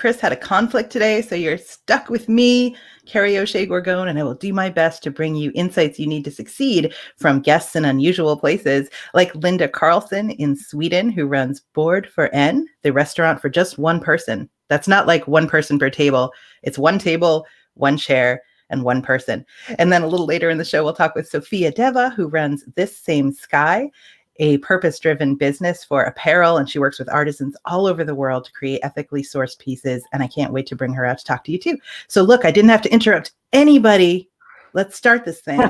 Chris had a conflict today, so you're stuck with me, Kerry Gorgone, and I will do my best to bring you insights you need to succeed from guests in unusual places, like Linda Karisson in Sweden, who runs Board for N, the restaurant for just one person. That's not like one person per table. It's one table, one chair, and one person. And then a little later in the show, we'll talk with Sofiya Deva, who runs This Same Sky, a purpose-driven business for apparel, and she works with artisans all over the world to create ethically sourced pieces, and I can't wait to bring her out to talk to you too. So look, I didn't have to interrupt anybody. Let's start this thing.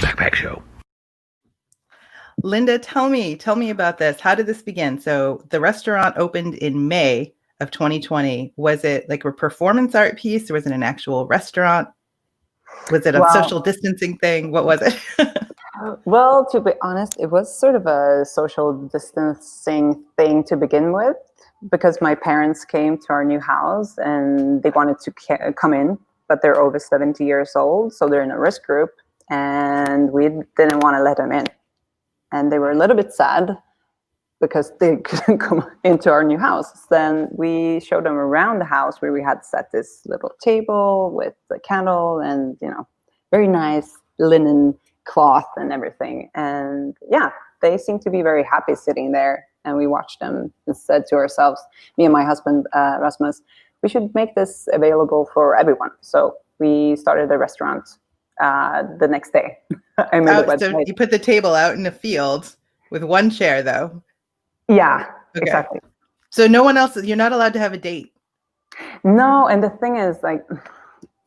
Backpack Show. Linda, tell me about this. How did this begin? So the restaurant opened in May of 2020. Was it like a performance art piece, or was it an actual restaurant? Was it a social distancing thing? What was it? Well, to be honest, it was sort of a social distancing thing to begin with, because my parents came to our new house and they wanted to come in, but they're over 70 years old, so they're in a risk group, and we didn't want to let them in. And they were a little bit sad because they couldn't come into our new house. Then we showed them around the house, where we had set this little table with a candle and, very nice linen cloth and everything. And yeah, they seemed to be very happy sitting there. And we watched them and said to ourselves, me and my husband, Rasmus, we should make this available for everyone. So we started a restaurant the next day. I made the website. So you put the table out in the field with one chair, though. Yeah, okay. Exactly. So no one else, you're not allowed to have a date. No, and the thing is, like,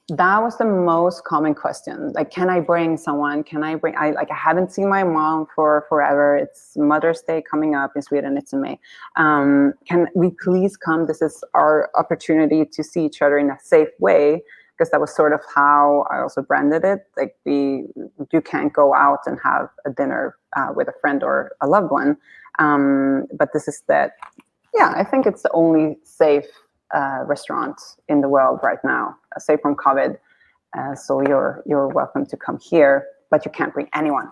that was the most common question. Like, can I bring someone? I haven't seen my mom for forever. It's Mother's Day coming up in Sweden. It's in May. Can we please come? This is our opportunity to see each other in a safe way. Because that was sort of how I also branded it. Like, you can't go out and have a dinner with a friend or a loved one. But this is I think it's the only safe restaurant in the world right now, safe from COVID. So you're welcome to come here, but you can't bring anyone.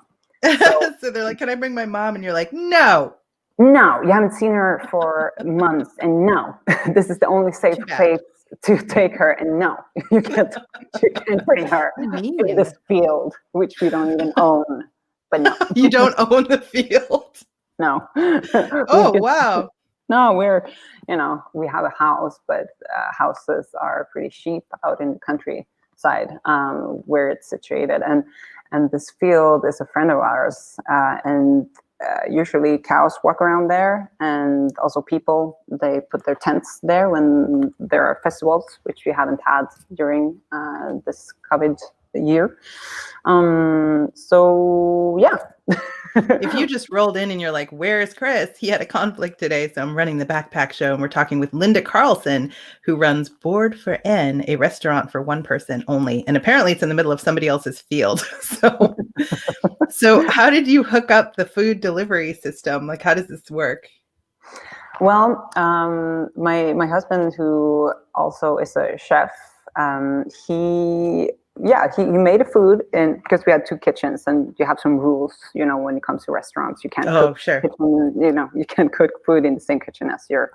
So they're like, can I bring my mom? And you're like, no. No, you haven't seen her for months. And no, this is the only safe place to take her, and no, you can't bring her in this field, which we don't even own. But no, you don't own the field. No. Oh wow. No, we have a house, but houses are pretty cheap out in the countryside where it's situated, and this field is a friend of ours, and usually cows walk around there, and also people, they put their tents there when there are festivals, which we haven't had during this COVID year. So yeah. If you just rolled in and you're like, where is Chris? He had a conflict today, so I'm running the Backpack Show, and we're talking with Linda Karisson, who runs Board for N, a restaurant for one person only. And apparently it's in the middle of somebody else's field. So how did you hook up the food delivery system? Like, how does this work? Well, my husband, who also is a chef, he made a food, and because we had two kitchens, and you have some rules, when it comes to restaurants, you can't cook kitchen, you can't cook food in the same kitchen as your,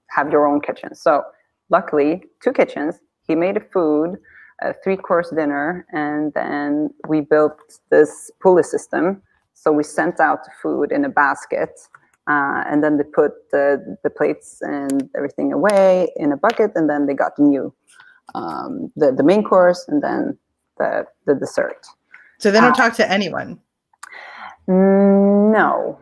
have your own kitchen. So luckily, two kitchens. He made a food, a 3-course dinner, and then we built this pulley system. So we sent out the food in a basket, and then they put the plates and everything away in a bucket, and then they got the main course, and then the dessert. So they don't talk to anyone? No.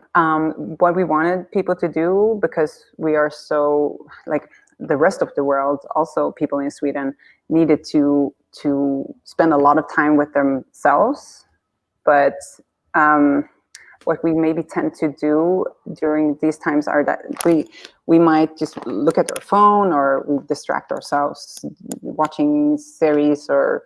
What we wanted people to do, because we are so, like, the rest of the world, also people in Sweden needed to spend a lot of time with themselves. But what we maybe tend to do during these times are that we might just look at our phone, or we distract ourselves watching series, or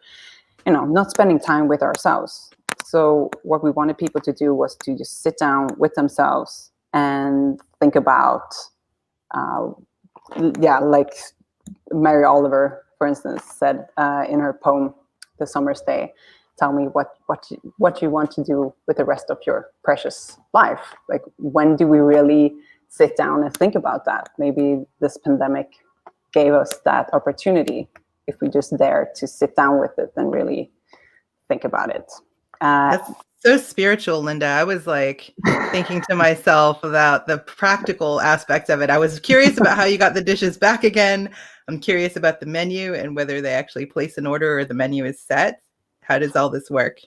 not spending time with ourselves. So what we wanted people to do was to just sit down with themselves and think about like Mary Oliver, for instance, said in her poem the summer stay, tell me what you want to do with the rest of your precious life. Like, when do we really sit down and think about that? Maybe this pandemic gave us that opportunity, if we just dare to sit down with it and really think about it. That's so spiritual, Linda. I was like thinking to myself about the practical aspects of it. I was curious about how you got the dishes back again. I'm curious about the menu and whether they actually place an order or the menu is set. How does all this work?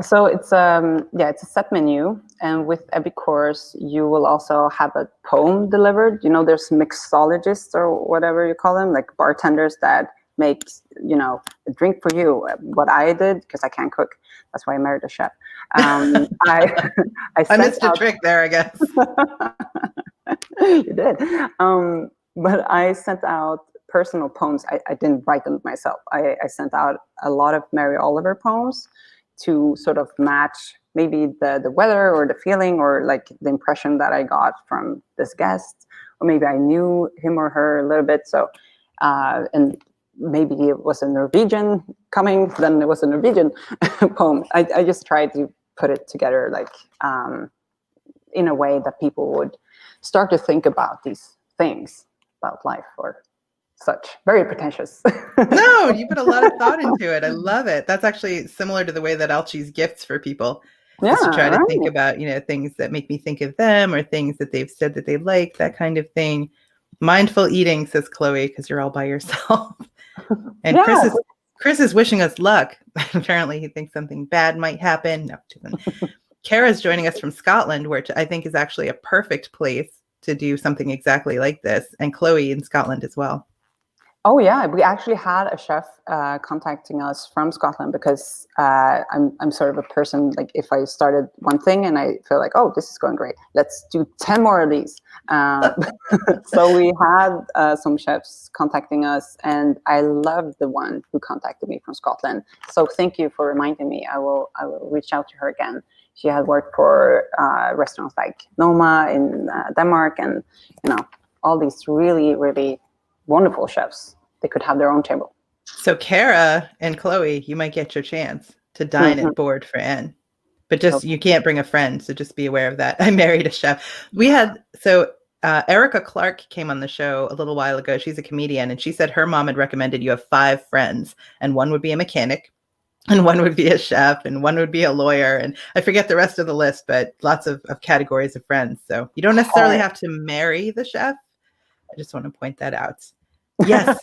So it's it's a set menu, and with every course you will also have a poem delivered. You know, there's mixologists or whatever you call them, like bartenders that make, you know, a drink for you. What I did, because I can't cook, that's why I married a chef. I missed a trick there, I guess. You did. But I sent out personal poems. I didn't write them myself. I sent out a lot of Mary Oliver poems to sort of match maybe the weather or the feeling or like the impression that I got from this guest, or maybe I knew him or her a little bit. So, and maybe it was a Norwegian coming, then it was a Norwegian poem. I just tried to put it together like in a way that people would start to think about these things about life or such. Very pretentious. No, you put a lot of thought into it. I love it. That's actually similar to the way that I'll choose gifts for people. Just to try to think about, you know, things that make me think of them or things that they've said that they like, that kind of thing. Mindful eating, says Chloe, because you're all by yourself. And Chris is wishing us luck. Apparently he thinks something bad might happen. No, Kara's joining us from Scotland, which I think is actually a perfect place to do something exactly like this. And Chloe in Scotland as well. Oh yeah, we actually had a chef contacting us from Scotland because I'm sort of a person, like if I started one thing and I feel like, oh, this is going great, let's do 10 more of these. So we had some chefs contacting us, and I love the one who contacted me from Scotland. So thank you for reminding me. I will reach out to her again. She had worked for restaurants like Noma in Denmark, and you know, all these really, really wonderful chefs. They could have their own table. So Kara and Chloe, you might get your chance to dine at Board for Anne, but just you can't bring a friend, so just be aware of that. I married a chef. We had Erica Clark came on the show a little while ago. She's a comedian, and she said her mom had recommended you have 5 friends, and one would be a mechanic, and one would be a chef, and one would be a lawyer, and I forget the rest of the list, but lots of categories of friends. So you don't necessarily have to marry the chef. I just want to point that out. Yes.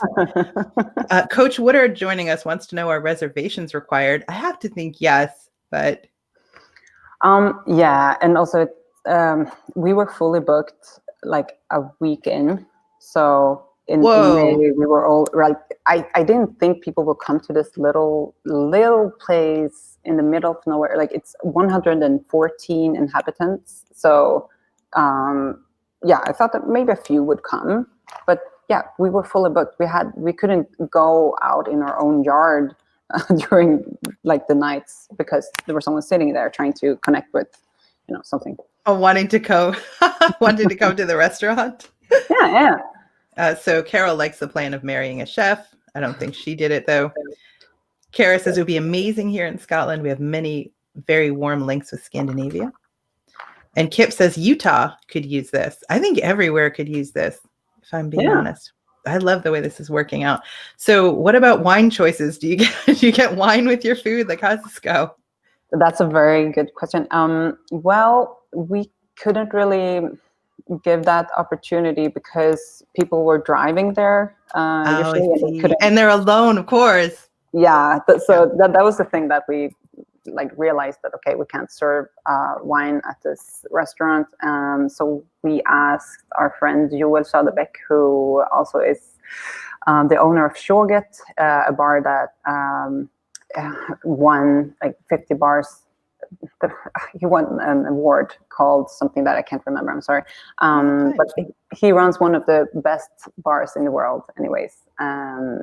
Coach Woodard joining us wants to know, are reservations required? I have to think yes, but yeah, and also we were fully booked like a week in, so in May we were all like, I didn't think people would come to this little place in the middle of nowhere. Like, it's 114 inhabitants, so yeah, I thought that maybe a few would come, but yeah, we were fully booked. We couldn't go out in our own yard during like the nights because there was someone sitting there trying to connect with, you know, something. Oh, wanting to come to the restaurant. Yeah. So Carol likes the plan of marrying a chef. I don't think she did it though. Kara says it would be amazing here in Scotland. We have many very warm links with Scandinavia. And Kip says Utah could use this. I think everywhere could use this, if I'm being honest. I love the way this is working out. So what about wine choices? Do you get wine with your food? Like, how does this go? That's a very good question. Well, we couldn't really give that opportunity because people were driving there usually, and they're alone, of course. Yeah, so that was the thing that we like realized, that okay, we can't serve wine at this restaurant. So we asked our friend Joel Söderbeck, who also is the owner of Shorget, a bar that won like 50 bars. He won an award called something that I can't remember. I'm sorry. But he runs one of the best bars in the world anyways.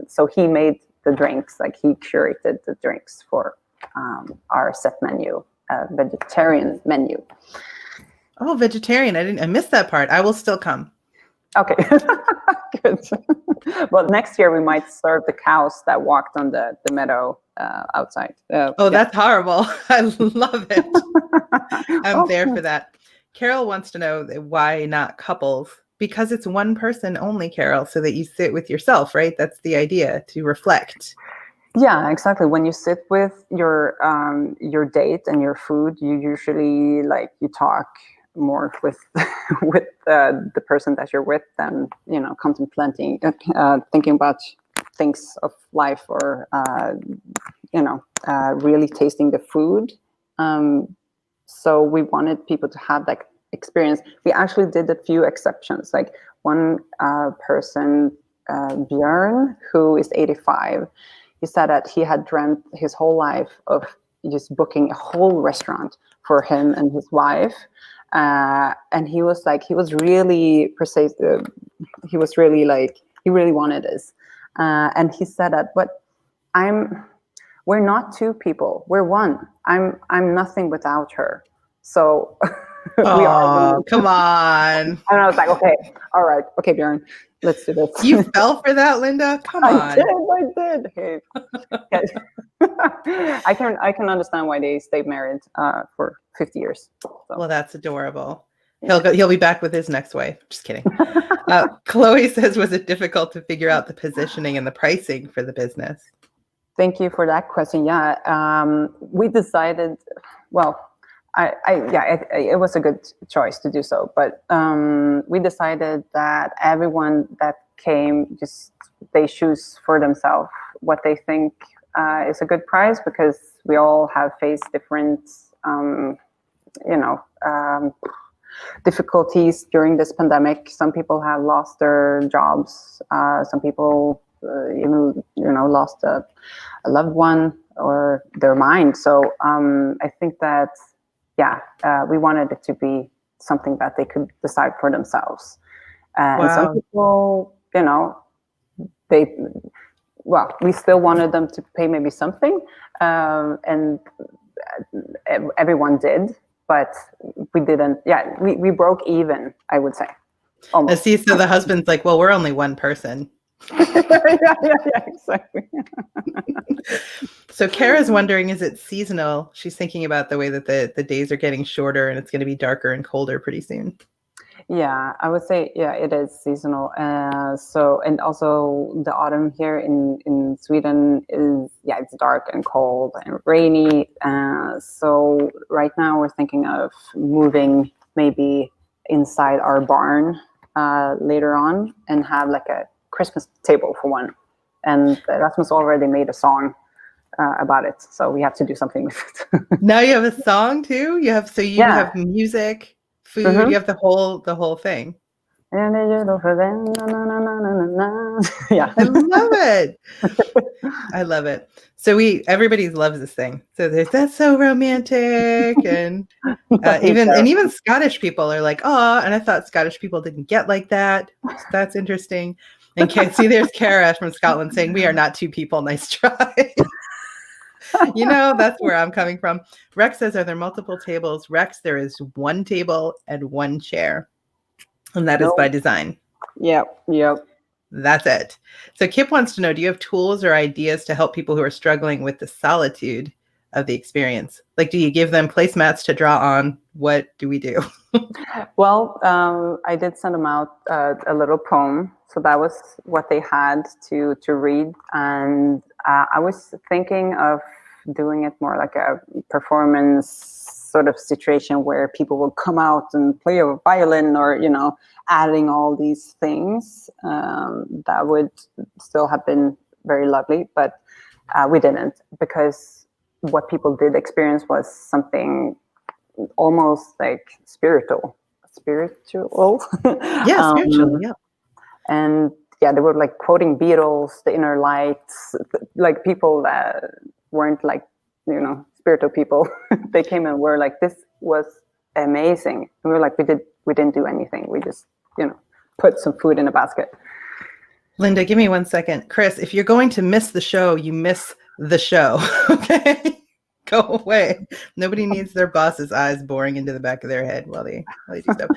So he made the drinks, like he curated the drinks for our set menu, vegetarian menu. Oh, vegetarian. I missed that part. I will still come. Okay. Good. Well, next year we might serve the cows that walked on the meadow outside. Oh, that's horrible. I love it. I'm there Okay. for that. Carol wants to know why not couples? Because it's one person only, Carol, so that you sit with yourself, right? That's the idea, to reflect. Yeah, exactly. When you sit with your date and your food, you usually you talk more with with the person that you're with than contemplating, thinking about things of life, or really tasting the food. So we wanted people to have that experience. We actually did a few exceptions. Like one person, Björn, who is 85. He said that he had dreamt his whole life of just booking a whole restaurant for him and his wife. And he was really precise. He was really he really wanted this. And he said that, but we're not two people. We're one. I'm nothing without her. So we are. Oh, come on. And I was like, okay, all right, okay, Björn, let's do this. You fell for that, Linda? Come on. I did. Hey. I can understand why they stayed married for 50 years. So. Well, that's adorable. He'll be back with his next wife. Just kidding. Chloe says, was it difficult to figure out the positioning and the pricing for the business? Thank you for that question. Yeah, we decided, well, it was a good choice to do so. But we decided that everyone that came, they choose for themselves what they think is a good price, because we all have faced different, difficulties during this pandemic. Some people have lost their jobs. Some people even lost a loved one or their mind. So I think that we wanted it to be something that they could decide for themselves. And some people, we still wanted them to pay maybe something, and everyone did, but we didn't. Yeah, we broke even, I would say. Almost. See, so the husband's like, well, we're only one person. yeah, exactly. So Kara's wondering, is it seasonal? She's thinking about the way that the days are getting shorter and it's going to be darker and colder pretty soon. Yeah, I would say, it is seasonal. So, and also the autumn here in Sweden is, it's dark and cold and rainy. So right now we're thinking of moving maybe inside our barn later on, and have like a Christmas table for one. And Rasmus already made a song about it, so we have to do something with it. Now you have a song too. You have music, food. Mm-hmm. You have the whole thing. Yeah, I love it. I love it. So everybody loves this thing. So that's so romantic, and even Scottish people are like, oh, and I thought Scottish people didn't get like that. So that's interesting. And see, there's Kara from Scotland saying, we are not two people. Nice try. That's where I'm coming from. Rex says, are there multiple tables? Rex, there is one table and one chair. And that is by design. Yep. That's it. So Kip wants to know, do you have tools or ideas to help people who are struggling with the solitude of the experience? Like, do you give them placemats to draw on? What do we do? Well, I did send them out a little poem. So that was what they had to read. And I was thinking of doing it more like a performance sort of situation where people will come out and play a violin, or, adding all these things. That would still have been very lovely, but we didn't, because what people did experience was something almost like spiritual. Yeah, spiritual, yeah. And they were like quoting Beatles, The Inner Lights, like people that weren't like, spiritual people. They came and were like, this was amazing. And we were like, we didn't do anything. We just, put some food in a basket. Linda, give me 1 second. Chris, if you're going to miss the show, you miss the show. Okay. Go away. Nobody needs their boss's eyes boring into the back of their head while they do stuff.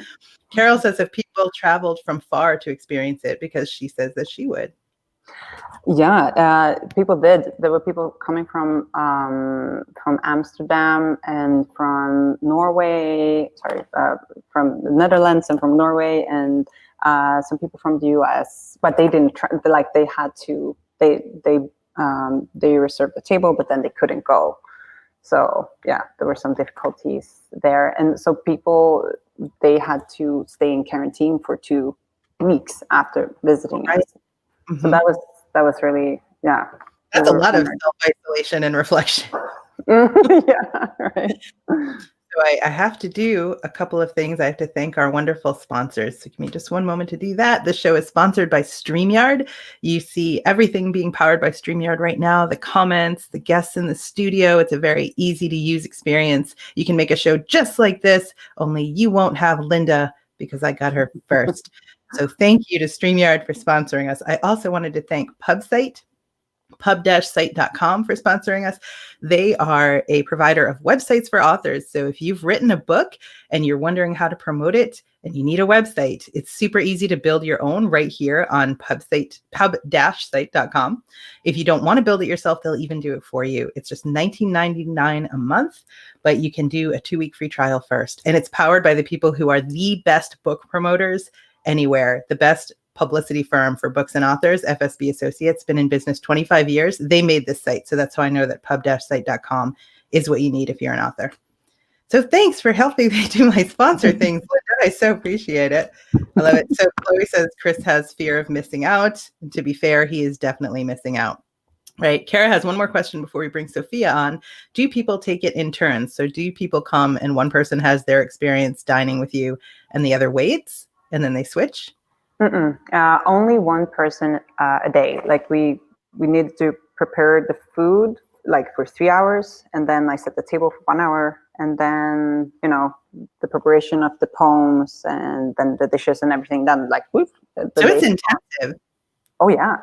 Carol says if people traveled from far to experience it, because she says that she would. Yeah, people did. There were people coming from Amsterdam and from Norway. Sorry, from the Netherlands and from Norway, and some people from the US. But they didn't like they had to. They reserved the table, but then they couldn't go. So yeah, there were some difficulties there, and so people they had to stay in quarantine for 2 weeks after visiting us. Mm-hmm. So that was really, yeah. That's a lot of self-isolation and reflection. Yeah, right. So I have to do a couple of things. I have to thank our wonderful sponsors. So give me just one moment to do that. The show is sponsored by StreamYard. You see everything being powered by StreamYard right now, the comments, the guests in the studio. It's a very easy to use experience. You can make a show just like this, only you won't have Linda because I got her first. So thank you to StreamYard for sponsoring us. I also wanted to thank PubSite, pub-site.com for sponsoring us. They are a provider of websites for authors. So if you've written a book and you're wondering how to promote it and you need a website, it's super easy to build your own right here on pub-site.com. If you don't want to build it yourself, they'll even do it for you. It's just $19.99 a month, but you can do a 2-week free trial first. And it's powered by the people who are the best book promoters anywhere, the best publicity firm for books and authors, FSB Associates, been in business 25 years. They made this site. So that's how I know that pub-site.com is what you need if you're an author. So thanks for helping me do my sponsor things, Linda. I so appreciate it. I love it. So Chloe says Chris has fear of missing out. And to be fair, he is definitely missing out. Right. Kara has one more question before we bring Sofiya on. Do people take it in turns? So do people come and one person has their experience dining with you and the other waits and then they switch? Only one person a day. Like we need to prepare the food like for 3 hours, and then I set the table for 1 hour, and then the preparation of the poems and then the dishes and everything done. Like so it's intensive. Oh yeah,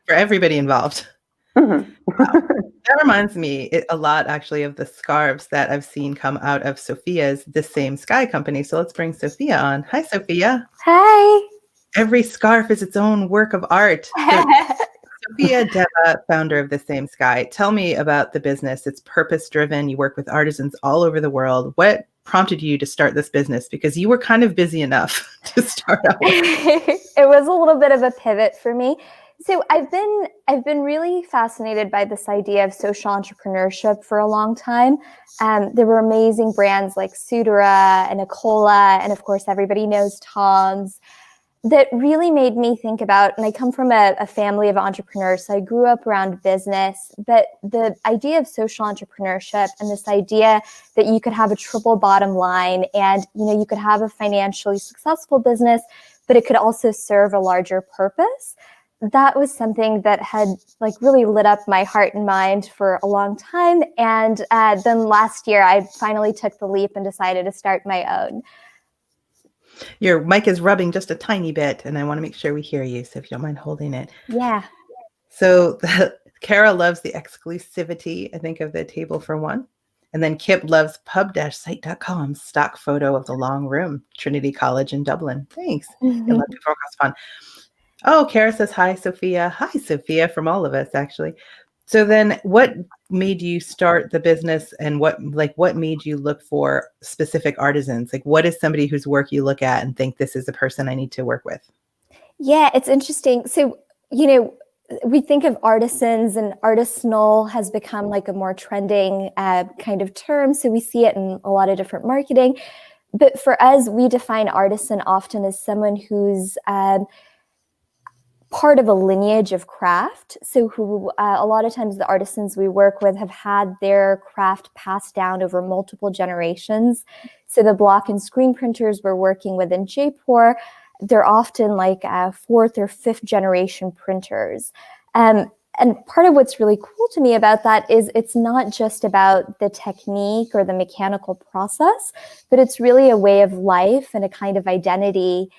for everybody involved. Mm-hmm. Wow. That reminds me a lot actually of the scarves that I've seen come out of Sofiya's The Same Sky company. So let's bring Sofiya on. Hi, Sofiya. Hi. Every scarf is its own work of art. Sofiya Deva, founder of The Same Sky. Tell me about the business. It's purpose-driven. You work with artisans all over the world. What prompted you to start this business? Because you were kind of busy enough to start out with. It was a little bit of a pivot for me. So I've been really fascinated by this idea of social entrepreneurship for a long time. There were amazing brands like Sudara and Nicola, and of course everybody knows Tom's, that really made me think about, and I come from a family of entrepreneurs, so I grew up around business, but the idea of social entrepreneurship and this idea that you could have a triple bottom line and, you could have a financially successful business, but it could also serve a larger purpose. That was something that had really lit up my heart and mind for a long time. And then last year, I finally took the leap and decided to start my own. Your mic is rubbing just a tiny bit, and I want to make sure we hear you. So if you don't mind holding it. Yeah. So Kara loves the exclusivity, I think, of the table for one. And then Kip loves pub-site.com, stock photo of the long room, Trinity College in Dublin. Thanks. Mm-hmm. I love it. It's fun. Oh, Kara says, hi, Sofiya. Hi, Sofiya, from all of us, actually. So then what made you start the business, and what made you look for specific artisans? Like, what is somebody whose work you look at and think this is a person I need to work with? Yeah, it's interesting. So, we think of artisans, and artisanal has become a more trending kind of term. So we see it in a lot of different marketing. But for us, we define artisan often as someone who's part of a lineage of craft. So who a lot of times the artisans we work with have had their craft passed down over multiple generations. So the block and screen printers we're working with in Jaipur, they're often 4th or 5th generation printers. And part of what's really cool to me about that is it's not just about the technique or the mechanical process, but it's really a way of life and a kind of identity.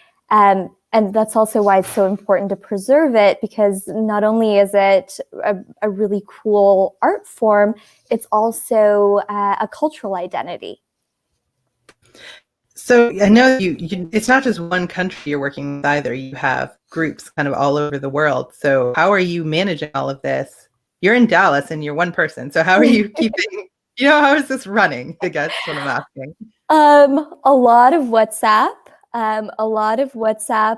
And that's also why it's so important to preserve it, because not only is it a really cool art form, it's also a cultural identity. So I know it's not just one country you're working with either. You have groups kind of all over the world. So how are you managing all of this? You're in Dallas and you're one person. So how are you keeping, how is this running? I guess what I'm asking. A lot of WhatsApp, a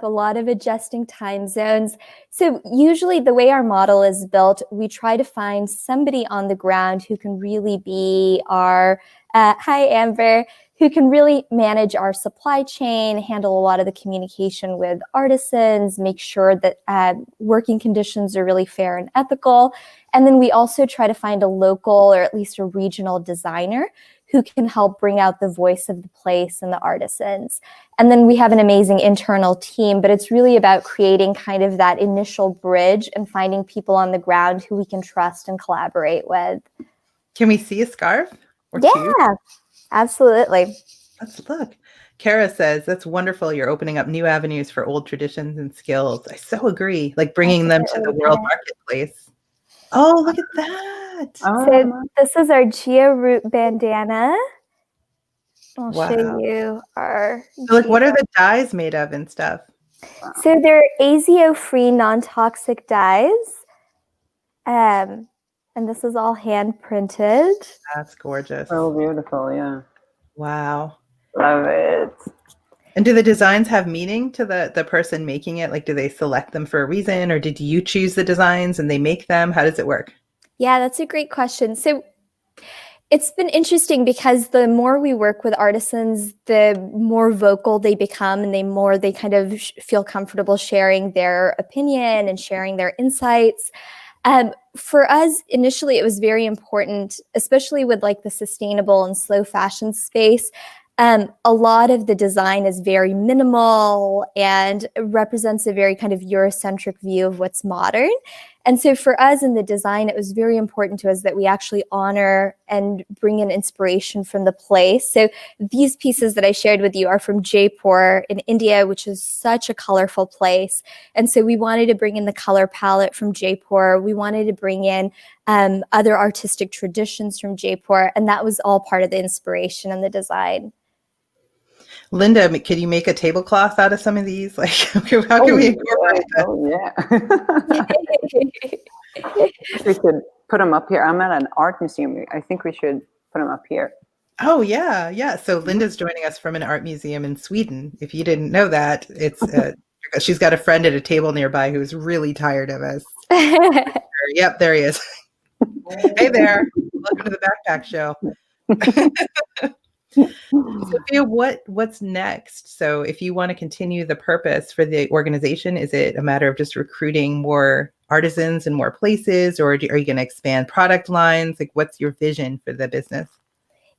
lot of adjusting time zones. So usually the way our model is built, we try to find somebody on the ground who can really be our, hi Amber, who can really manage our supply chain, handle a lot of the communication with artisans, make sure that working conditions are really fair and ethical. And then we also try to find a local or at least a regional designer who can help bring out the voice of the place and the artisans. And then we have an amazing internal team, but it's really about creating kind of that initial bridge and finding people on the ground who we can trust and collaborate with. Can we see a scarf or yeah, two? Absolutely. Let's look. Kara says, that's wonderful. You're opening up new avenues for old traditions and skills. I so agree. Like bringing them to the world marketplace. Oh, look at that. So this is our Gia root bandana. I'll Wow. show you our. So like, what are the dyes made of and stuff? So they're ASIO-free, non-toxic dyes. And this is all hand printed. That's gorgeous. So beautiful, yeah. Wow. Love it. And do the designs have meaning to the person making it? Like, do they select them for a reason, or did you choose the designs and they make them? How does it work? Yeah, that's a great question. So it's been interesting because the more we work with artisans, the more vocal they become and the more they kind of feel comfortable sharing their opinion and sharing their insights. For us, initially, it was very important, especially with like the sustainable and slow fashion space. A lot of the design is very minimal and represents a very kind of Eurocentric view of what's modern. And so for us in the design, it was very important to us that we actually honor and bring in inspiration from the place. So these pieces that I shared with you are from Jaipur in India, which is such a colorful place. And so we wanted to bring in the color palette from Jaipur. We wanted to bring in other artistic traditions from Jaipur. And that was all part of the inspiration and the design. Linda, could you make a tablecloth out of some of these? Like, how can we incorporate that? Oh, yeah. We could put them up here. I'm at an art museum. I think we should put them up here. Oh, yeah. Yeah. So Linda's joining us from an art museum in Sweden. If you didn't know that, it's she's got a friend at a table nearby who's really tired of us. Yep, there he is. Hey there. Welcome to the Backpack Show. Sofiya, what's next? So if you want to continue the purpose for the organization, is it a matter of just recruiting more artisans in more places, or are you going to expand product lines? Like, what's your vision for the business?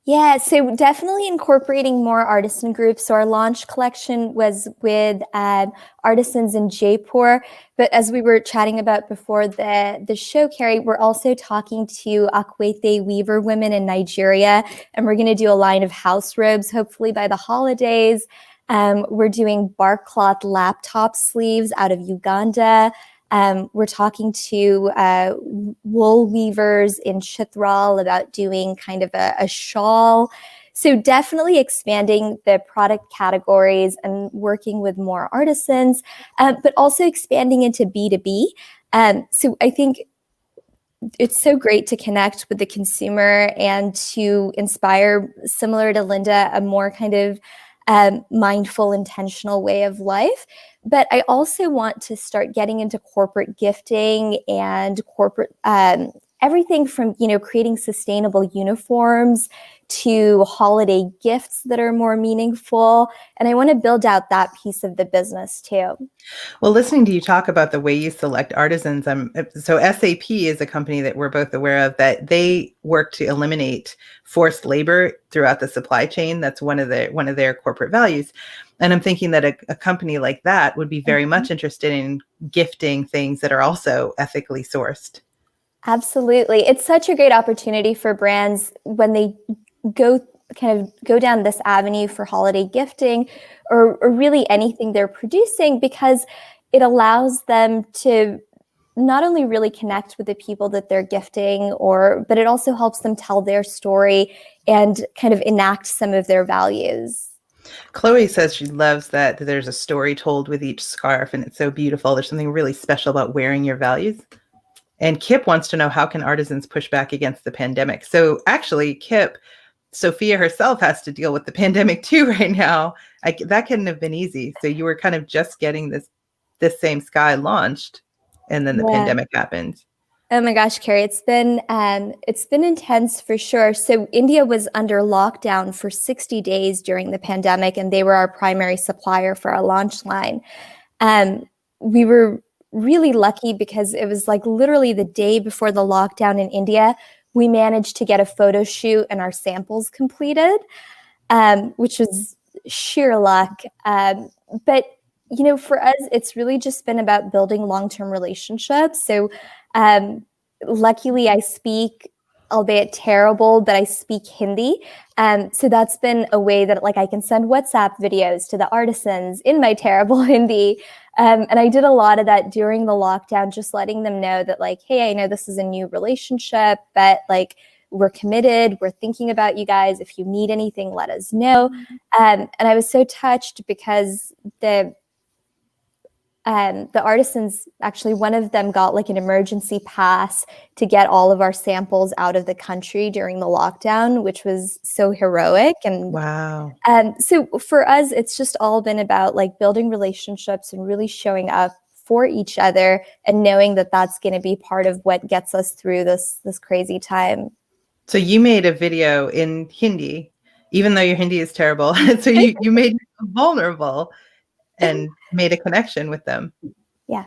Yeah, so definitely incorporating more artisan groups. So our launch collection was with artisans in Jaipur. But as we were chatting about before the show, Kerry, we're also talking to Akwete weaver women in Nigeria. And we're going to do a line of house robes, hopefully by the holidays. We're doing bark cloth laptop sleeves out of Uganda. We're talking to wool weavers in Chitral about doing kind of a shawl. So definitely expanding the product categories and working with more artisans, but also expanding into B2B. So I think it's so great to connect with the consumer and to inspire, similar to Linda, a more kind of mindful, intentional way of life. But I also want to start getting into corporate gifting and corporate everything from, creating sustainable uniforms to holiday gifts that are more meaningful. And I want to build out that piece of the business too. Well, listening to you talk about the way you select artisans, so SAP is a company that we're both aware of that they work to eliminate forced labor throughout the supply chain. That's one of their corporate values. And I'm thinking that a company like that would be very much interested in gifting things that are also ethically sourced. Absolutely. It's such a great opportunity for brands when they go kind of go down this avenue for holiday gifting or really anything they're producing, because it allows them to not only really connect with the people that they're gifting, but it also helps them tell their story and kind of enact some of their values. Chloe says she loves that there's a story told with each scarf, and it's so beautiful. There's something really special about wearing your values. And Kip wants to know, how can artisans push back against the pandemic? So actually, Kip, Sofiya herself has to deal with the pandemic too right now. That couldn't have been easy. So you were kind of just getting this same sky launched, and then the pandemic happened. Oh my gosh, Kerry, it's been intense for sure. So India was under lockdown for 60 days during the pandemic, and they were our primary supplier for our launch line. We were really lucky because it was like literally the day before the lockdown in India, we managed to get a photo shoot and our samples completed, which was sheer luck. But for us, it's really just been about building long-term relationships. So luckily I speak, albeit terrible, but I speak Hindi. So that's been a way that I can send WhatsApp videos to the artisans in my terrible Hindi. And I did a lot of that during the lockdown, just letting them know that hey, I know this is a new relationship, but we're committed. We're thinking about you guys. If you need anything, let us know. And I was so touched because the artisans, actually, one of them got an emergency pass to get all of our samples out of the country during the lockdown, which was so heroic. And wow. So for us, it's just all been about building relationships and really showing up for each other and knowing that that's going to be part of what gets us through this crazy time. So you made a video in Hindi, even though your Hindi is terrible. So you made it vulnerable and made a connection with them. Yeah.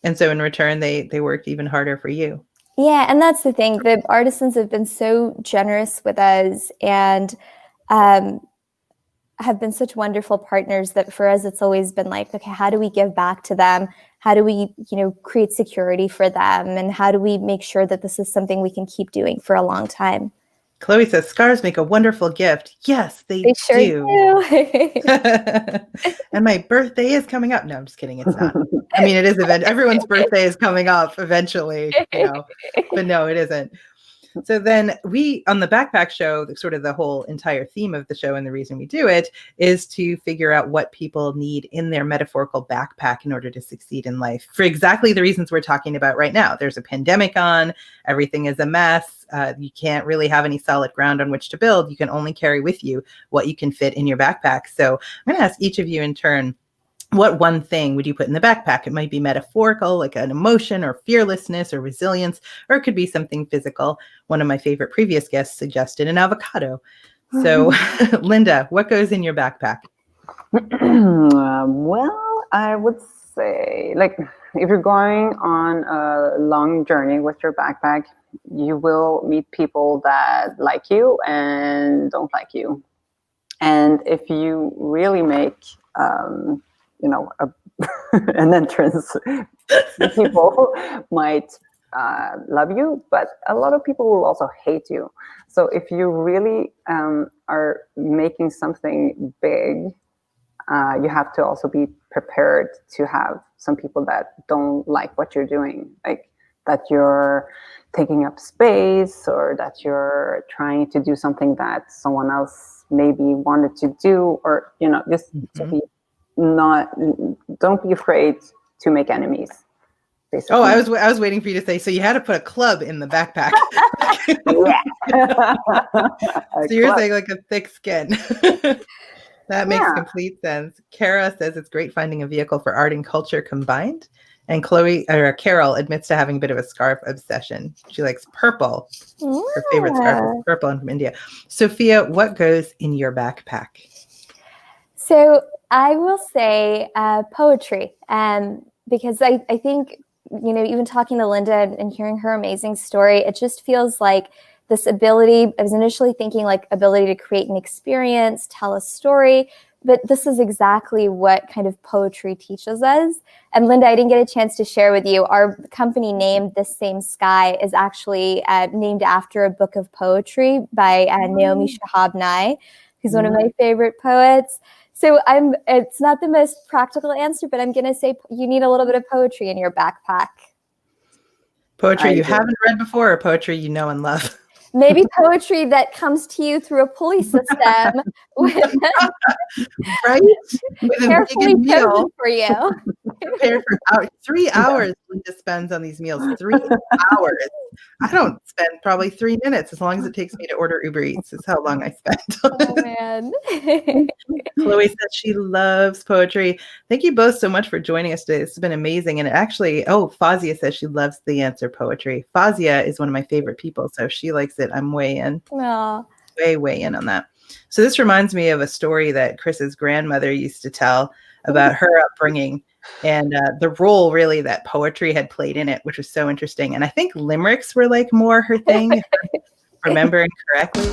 And so in return, they worked even harder for you. Yeah. And that's the thing. The artisans have been so generous with us and have been such wonderful partners that for us, it's always been okay, how do we give back to them? How do we, create security for them? And how do we make sure that this is something we can keep doing for a long time? Chloe says, scarves make a wonderful gift. Yes, they sure do. And my birthday is coming up. No, I'm just kidding. It's not. I mean, it is everyone's birthday is coming up eventually, but no, it isn't. So then on the backpack show, sort of the whole entire theme of the show and the reason we do it is to figure out what people need in their metaphorical backpack in order to succeed in life for exactly the reasons we're talking about right now. There's a pandemic on, everything is a mess. You can't really have any solid ground on which to build. You can only carry with you what you can fit in your backpack. So I'm going to ask each of you in turn, what one thing would you put in the backpack? It might be metaphorical, like an emotion or fearlessness or resilience, or it could be something physical. One of my favorite previous guests suggested an avocado. So, Linda, what goes in your backpack? Well, I would say, if you're going on a long journey with your backpack, you will meet people that like you and don't like you. And if you really make an entrance, people might love you, but a lot of people will also hate you. So if you really are making something big, you have to also be prepared to have some people that don't like what you're doing, that you're taking up space or that you're trying to do something that someone else maybe wanted to do, or just to be don't be afraid to make enemies, basically. Oh, I was waiting for you to say, so you had to put a club in the backpack. So you're saying a thick skin. That makes complete sense. Kara says it's great finding a vehicle for art and culture combined. And Carol admits to having a bit of a scarf obsession. She likes purple. Her favorite scarf is purple and from India. Sofiya, what goes in your backpack? So I will say poetry, because I think, even talking to Linda and hearing her amazing story, it just feels like this ability. I was initially thinking ability to create an experience, tell a story, but this is exactly what kind of poetry teaches us. And Linda, I didn't get a chance to share with you, our company name, This Same Sky, is actually named after a book of poetry by Naomi Shihab Nye, who's one of my favorite poets. So it's not the most practical answer, but I'm going to say you need a little bit of poetry in your backpack. Poetry you haven't read before, or poetry you know and love? Maybe poetry that comes to you through a pulley system. Right? With a Carefully vegan meal. chosen for you. Prepared for 3 hours Linda spends on these meals. 3 hours. I don't spend probably 3 minutes, as long as it takes me to order Uber Eats is how long I spend. Oh, man. Chloe says she loves poetry. Thank you both so much for joining us today. This has been amazing. And actually, Fazia says she loves the answer poetry. Fazia is one of my favorite people, so if she likes it, I'm way in. Aww. Way in on that. So this reminds me of a story that Chris's grandmother used to tell about her upbringing and the role really that poetry had played in it, which was so interesting. And I think limericks were like more her thing, if I'm remembering correctly.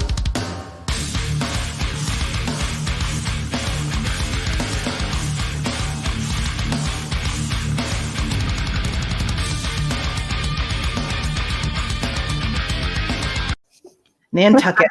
Nantucket.